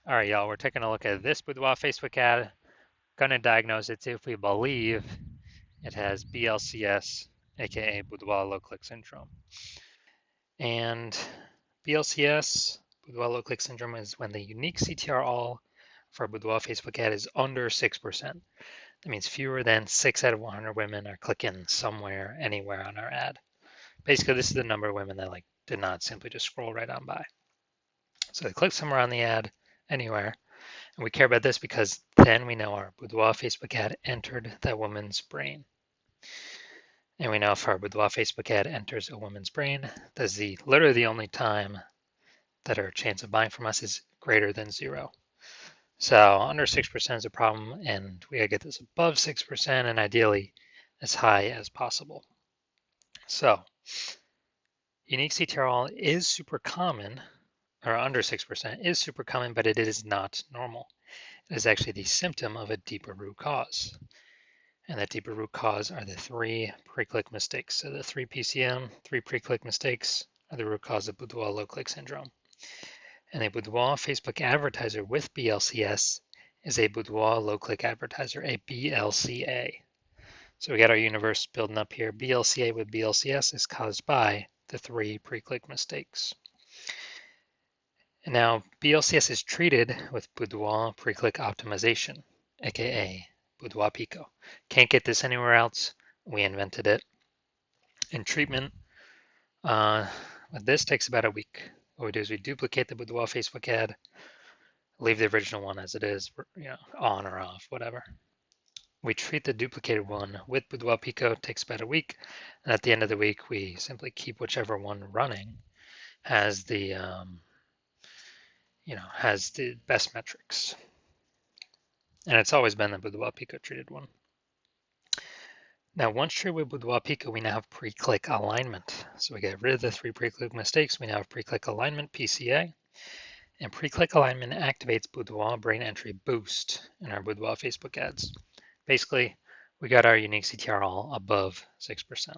All right, y'all, we're taking a look at this Boudoir Facebook ad. Gonna diagnose it if we believe it has BLCS, aka Boudoir low click syndrome. And BLCS, Boudoir low click syndrome, is when the unique CTR all for a Boudoir Facebook ad is under 6%. That means fewer than 6 out of 100 women are clicking somewhere, anywhere on our ad. Basically, this is the number of women that did not simply just scroll right on by. So they click somewhere on the ad, anywhere. And we care about this because then we know our Boudoir Facebook ad entered that woman's brain. And we know if our Boudoir Facebook ad enters a woman's brain, that's literally the only time that our chance of buying from us is greater than 0. So under 6% is a problem, and we gotta get this above 6% and ideally as high as possible. So unique CTRL is super common, or under 6% is super common, but it is not normal. It is actually the symptom of a deeper root cause. And that deeper root cause are the 3 pre-click mistakes. So the 3 PCM, 3 pre-click mistakes are the root cause of Boudoir low click syndrome. And a Boudoir Facebook advertiser with BLCS is a Boudoir low click advertiser, a BLCA. So we got our universe building up here. BLCA with BLCS is caused by the 3 pre-click mistakes. And now BLCS is treated with Boudoir pre-click optimization, aka Boudoir Pico. Can't get this anywhere else. We invented it. And treatment with this takes about a week. What we do is we duplicate the Boudoir Facebook ad, leave the original one as it is, on or off, whatever. We treat the duplicated one with Boudoir Pico, takes about a week, and at the end of the week, we simply keep whichever one running has the has the best metrics. And it's always been the Boudoir Pico treated one. Now, once treated with Boudoir Pico, we now have pre-click alignment. So we get rid of the 3 pre-click mistakes. We now have pre-click alignment, PCA. And pre-click alignment activates Boudoir brain entry boost in our Boudoir Facebook ads. Basically, we got our unique CTR all above 6%.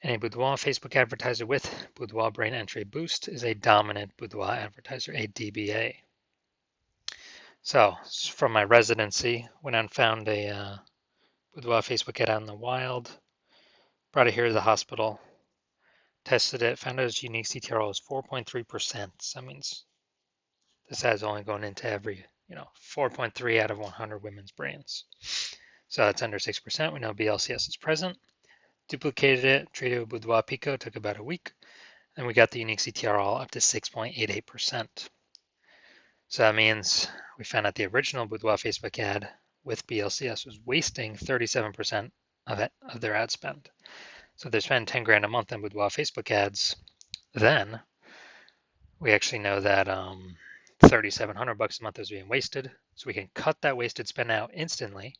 And a Boudoir Facebook advertiser with Boudoir brain entry boost is a dominant Boudoir advertiser, a DBA. So from my residency, went out and found a Boudoir Facebook ad out in the wild, brought it here to the hospital, tested it, found out its unique CTR was 4.3%. So that means this ad is only going into every, 4.3 out of 100 women's brains. So that's under 6%. We know BLCS is present. Duplicated it, treated with Boudoir Pico, took about a week, and we got the unique CTR all up to 6.88%. So that means we found out the original Boudoir Facebook ad with BLCS was wasting 37% of their ad spend. So if they spend 10 grand a month on Boudoir Facebook ads, then we actually know that $3,700 a month is being wasted. So we can cut that wasted spend out instantly.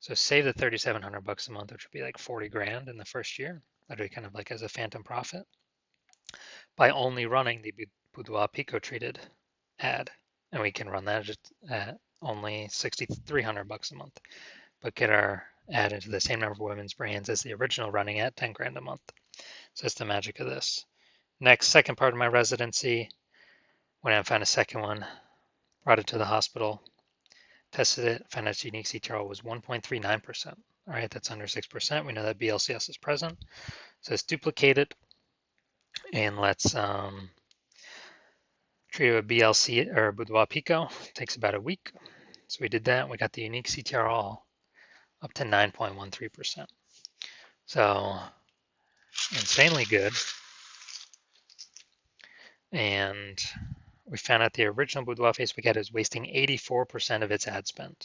So save the $3,700 a month, which would be like 40 grand in the first year. That'd be kind of like as a phantom profit by only running the Boudoir Pico treated ad. And we can run that just at only $6,300 a month, but get our ad into the same number of women's brains as the original running at 10 grand a month. So that's the magic of this. Next, second part of my residency, went out and found a second one, brought it to the hospital, tested it, found its unique CTR was 1.39%. All right, that's under 6%. We know that BLCS is present. So let's duplicate it and let's treat it with BLC or Boudoir Pico. It takes about a week. So we did that. We got the unique CTR all up to 9.13%. So insanely good. And we found out the original Boudoir Facebook ad is wasting 84% of its ad spend.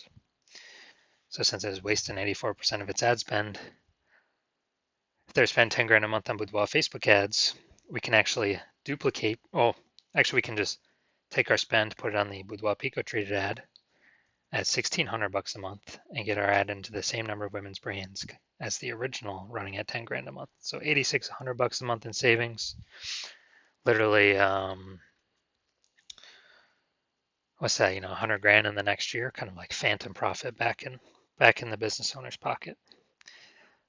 So since it's wasting 84% of its ad spend, if they're spending 10 grand a month on Boudoir Facebook ads, we can actually duplicate, actually we can just take our spend, put it on the Boudoir Pico treated ad at $1,600 a month and get our ad into the same number of women's brains as the original running at 10 grand a month. So $8,600 a month in savings. Literally, what's that, 100 grand in the next year, kind of like phantom profit back in the business owner's pocket.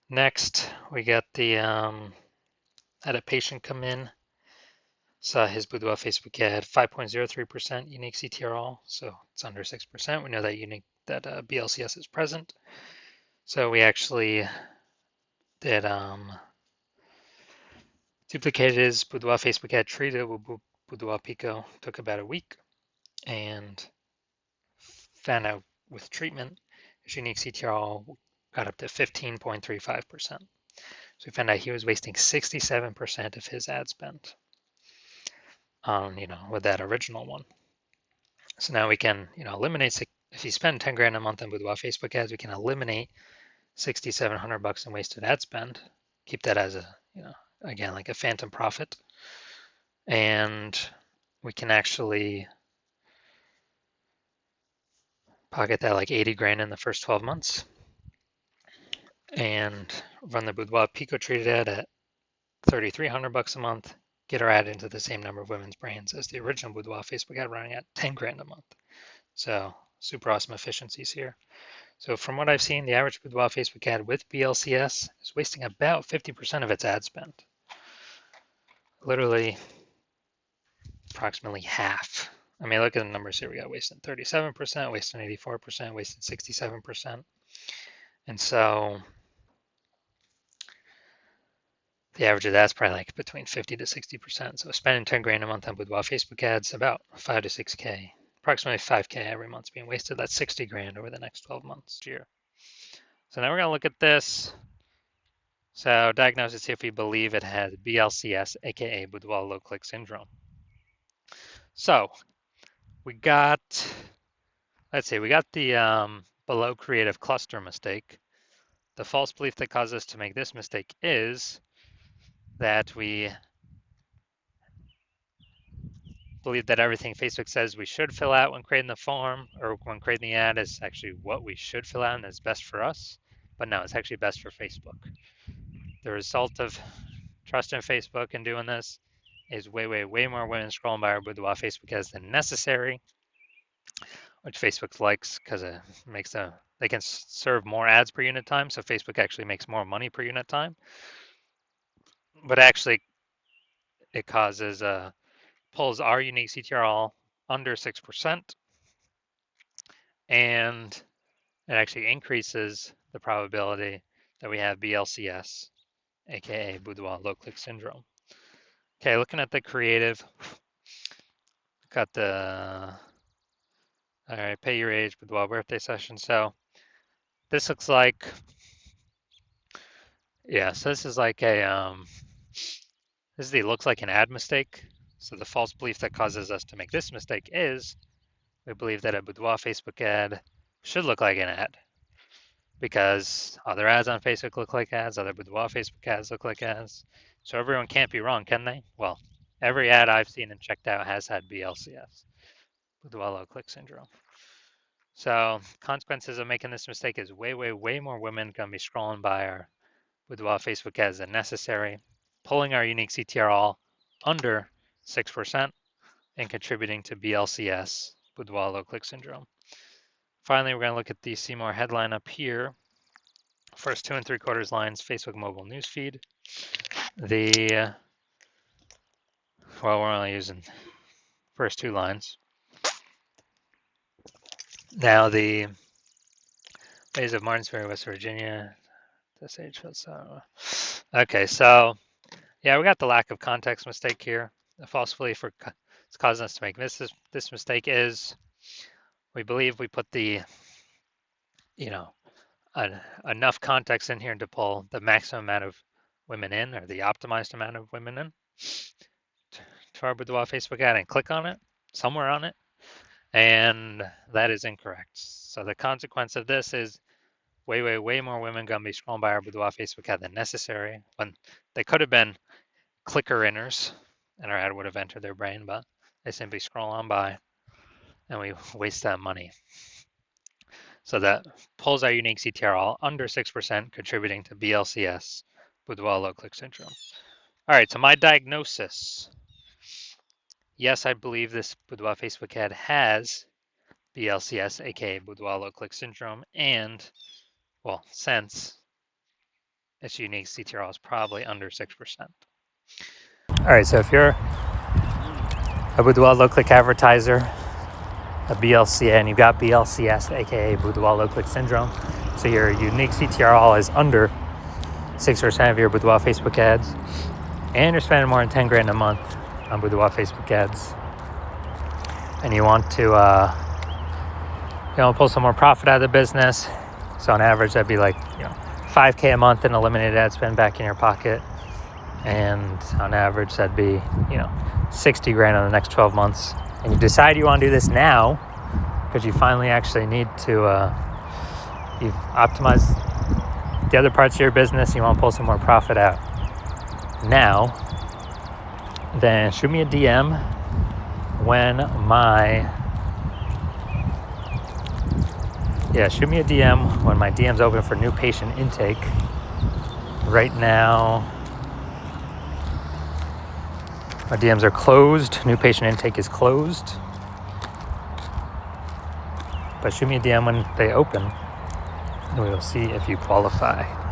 Next, we got the had a patient come in. So his Boudoir Facebook ad, 5.03% unique CTRL, so it's under 6%. We know that BLCS is present. So we actually did duplicated his Boudoir Facebook ad, treated it with Boudoir Pico, took about a week, and found out with treatment, his unique CTRL got up to 15.35%. So we found out he was wasting 67% of his ad spend on, with that original one. So now we can, eliminate, if you spend 10 grand a month on Boudoir Facebook ads, we can eliminate 6,700 bucks in wasted ad spend, keep that as a, again, like a phantom profit. And we can actually pocket that like 80 grand in the first 12 months and run the Boudoir Pico treated ad at 3,300 bucks a month, get our ad into the same number of women's brains as the original Boudoir Facebook ad running at 10 grand a month. So super awesome efficiencies here. So from what I've seen, the average Boudoir Facebook ad with BLCS is wasting about 50% of its ad spend. Literally approximately half. I mean, look at the numbers here. We got wasting 37%, wasting 84%, wasting 67%. And so the average of that's probably like between 50 to 60%. So spending 10 grand a month on Boudoir Facebook ads, about 5 to 6K, approximately 5K every month being wasted. That's 60 grand over the next 12 months year. So now we're going to look at this. So diagnosis if we believe it has BLCS, aka Boudoir low click syndrome. So we got, let's see, we got the below creative cluster mistake. The false belief that caused us to make this mistake is that we believe that everything Facebook says we should fill out when creating the form or when creating the ad is actually what we should fill out and is best for us. But no, it's actually best for Facebook. The result of trusting Facebook and doing this is way more women scrolling by our Boudoir Facebook ads than necessary, which Facebook likes because it makes they can serve more ads per unit time. So Facebook actually makes more money per unit time. But actually, it causes pulls our unique CTRL under 6%, and it actually increases the probability that we have BLCS, aka Boudoir low click syndrome. Okay, looking at the creative, got the, all right, pay your age, Boudoir birthday session. So this looks like, yeah, so this is like looks like an ad mistake. So the false belief that causes us to make this mistake is we believe that a Boudoir Facebook ad should look like an ad because other ads on Facebook look like ads, other Boudoir Facebook ads look like ads. So everyone can't be wrong, can they? Well, every ad I've seen and checked out has had BLCS, Boudoir low click syndrome. So consequences of making this mistake is way more women gonna be scrolling by our Boudoir Facebook ads than necessary, pulling our unique CTRL under 6% and contributing to BLCS, Boudoir low click syndrome. Finally, we're going to look at the See More headline up here. First 2 3/4 lines, Facebook mobile newsfeed. Well, we're only using first 2 lines. Now the Bays of Martinsville, West Virginia. Okay, so yeah, we got the lack of context mistake here. The false belief it's causing us to make this mistake is we believe we put the, enough context in here to pull the maximum amount of women in, or the optimized amount of women in, to our Boudoir Facebook ad and click on it, somewhere on it, and that is incorrect. So the consequence of this is way more women gonna be scrolling by our Boudoir Facebook ad than necessary, when they could have been clicker inners and our ad would have entered their brain, but they simply scroll on by and we waste that money. So that pulls our unique CTRL under 6%, contributing to BLCS, Boudoir low click syndrome. All right, so my diagnosis. Yes, I believe this Boudoir Facebook ad has BLCS, aka Boudoir low click syndrome, and, well, since its unique CTRL is probably under 6%. All right, so if you're a Boudoir low click advertiser, a BLCA, and you've got BLCS, aka Boudoir low click syndrome. So your unique CTRL is under 6% of your Boudoir Facebook ads, and you're spending more than 10 grand a month on Boudoir Facebook ads. And you want to, pull some more profit out of the business. So on average, that'd be like, $5K a month in eliminated ad spend back in your pocket. And on average, that'd be, 60 grand in the next 12 months. And you decide you want to do this now because you finally actually need to, you've optimized the other parts of your business. You want to pull some more profit out now. Then shoot me a DM shoot me a DM when my DM's open for new patient intake. Right now, my DMs are closed. New patient intake is closed. But shoot me a DM when they open, and we will see if you qualify.